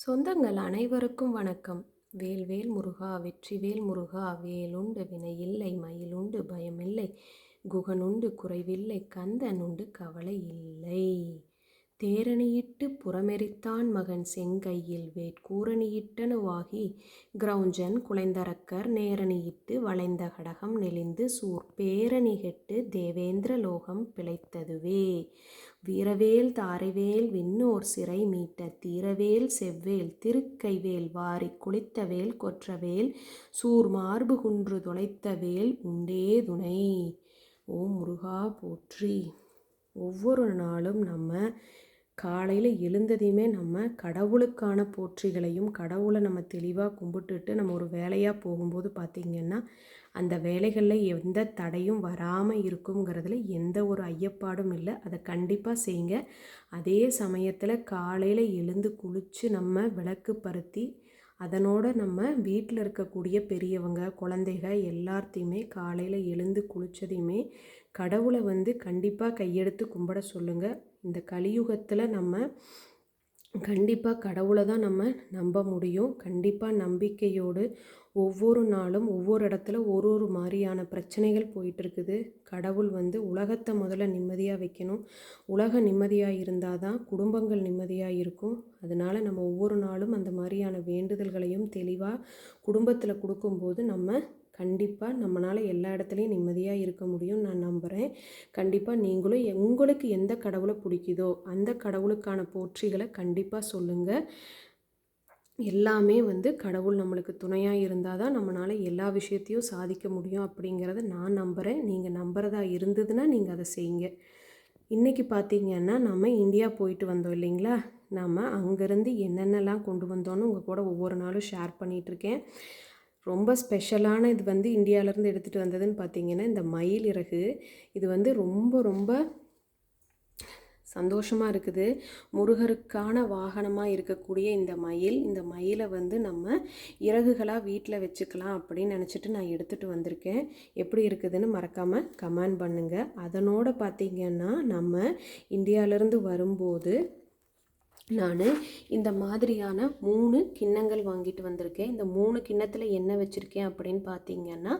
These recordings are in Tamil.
சொந்தங்கள் அனைவருக்கும் வணக்கம். வேல்வேல் முருகா வெற்றிவேல் முருகா, வேலுண்டு வினையில்லை மயிலுண்டு பயமில்லை, குகனுண்டு குறைவில்லை, கந்தனுண்டு கவலை இல்லை. தேரணியிட்டு புறமெரித்தான் மகன் செங்கையில் வேட்கூரணியிட்டனுவாகி, கிரௌஞ்சன் குலைந்தரக்கர் நேரணியிட்டு வளைந்த கடகம் நெளிந்து சூர், பேரணிகெட்டு தேவேந்திர லோகம் பிழைத்ததுவே. வீரவேல் தாரைவேல் விண்ணோர் சிறை மீட்ட, தீரவேல் செவ்வேல் திருக்கைவேல் வாரிக் குளித்தவேல் கொற்றவேல், சூர் மார்பு குன்று தொலைத்தவேல் உண்டே துணை. ஓம் முருகா போற்றி. ஒவ்வொரு நாளும் நம்ம காலையில் எழுந்ததையுமே நம்ம கடவுளுக்கான போற்றிகளையும், கடவுளை நம்ம தெளிவாக கும்பிட்டுட்டு நம்ம ஒரு வேலையாக போகும்போது பார்த்திங்கன்னா அந்த வேலைகளில் எந்த தடையும் வராமல் இருக்குங்கிறதுல எந்த ஒரு ஐயப்பாடும் இல்லை. அதை கண்டிப்பாக செய்யுங்க. அதே சமயத்தில் காலையில் எழுந்து குளித்து நம்ம விளக்கு பருத்தி, அதனோட நம்ம வீட்டில் இருக்கக்கூடிய பெரியவங்க குழந்தைக எல்லாத்தையுமே காலையில் எழுந்து குளித்ததையுமே கடவுளை கண்டிப்பாக கையெடுத்து கும்பிட சொல்லுங்கள். இந்த கலியுகத்தில் நம்ம கண்டிப்பாக கடவுளை தான் நம்ம நம்ப முடியும். கண்டிப்பாக நம்பிக்கையோடு ஒவ்வொரு நாளும் ஒவ்வொரு இடத்துல ஒரு ஒரு மாதிரியான பிரச்சனைகள் போயிட்டுருக்குது. கடவுள் உலகத்தை முதல்ல நிம்மதியாக வைக்கணும். உலகம் நிம்மதியாக இருந்தால் தான் குடும்பங்கள் நிம்மதியாக இருக்கும். அதனால் நம்ம ஒவ்வொரு நாளும் அந்த மாதிரியான வேண்டுதல்களையும் தெளிவாக குடும்பத்தில் கொடுக்கும்போது நம்ம கண்டிப்பாக நம்மளால் எல்லா இடத்துலையும் நிம்மதியாக இருக்க முடியும் நான் நம்புகிறேன். கண்டிப்பாக நீங்களும் உங்களுக்கு எந்த கடவுளை பிடிக்குதோ அந்த கடவுளுக்கான போற்றிகளை கண்டிப்பாக சொல்லுங்கள். எல்லாமே கடவுள் நம்மளுக்கு துணையாக இருந்தால் தான் நம்மளால் எல்லா விஷயத்தையும் சாதிக்க முடியும் அப்படிங்கிறத நான் நம்புகிறேன். நீங்கள் நம்புறதா இருந்ததுன்னா நீங்கள் அதை செய்யுங்க. இன்றைக்கி பார்த்திங்கன்னா நம்ம இந்தியா போயிட்டு வந்தோம் இல்லைங்களா? நம்ம அங்கேருந்து என்னென்னலாம் கொண்டு வந்தோன்னு உங்கள் கூட ஒவ்வொரு நாளும் ஷேர் பண்ணிகிட்ருக்கேன். ரொம்ப ஸ்பெஷலான இது இந்தியாவிலேருந்து எடுத்துகிட்டு வந்ததுன்னு பார்த்திங்கன்னா இந்த மயில் இறகு. இது ரொம்ப ரொம்ப சந்தோஷமாக இருக்குது. முருகருக்கான வாகனமாக இருக்கக்கூடிய இந்த மயிலை நம்ம இறகுகளாக வீட்டில் வச்சுக்கலாம் அப்படின்னு நினச்சிட்டு நான் எடுத்துகிட்டு வந்திருக்கேன். எப்படி இருக்குதுன்னு மறக்காமல் கமெண்ட் பண்ணுங்கள். அதனோட பார்த்திங்கன்னா நம்ம இந்தியாவிலேருந்து வரும்போது நான் இந்த மாதிரியான 3 கிண்ணங்கள் வாங்கிட்டு வந்திருக்கேன். இந்த 3 கிண்ணத்தில் என்ன வச்சுருக்கேன் அப்படின்னு பார்த்திங்கன்னா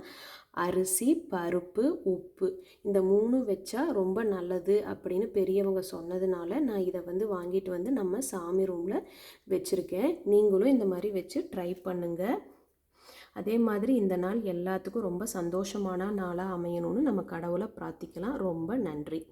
அரிசி, பருப்பு, உப்பு, இந்த 3 வச்சா ரொம்ப நல்லது அப்படின்னு பெரியவங்க சொன்னதுனால நான் இதை வாங்கிட்டு நம்ம சாமி ரூமில் வச்சுருக்கேன். நீங்களும் இந்த மாதிரி வச்சு ட்ரை பண்ணுங்கள். அதே மாதிரி இந்த நாள் எல்லாத்துக்கும் ரொம்ப சந்தோஷமான நாளாக அமையணும்னு நம்ம கடவுளை பிரார்த்திக்கலாம். ரொம்ப நன்றி.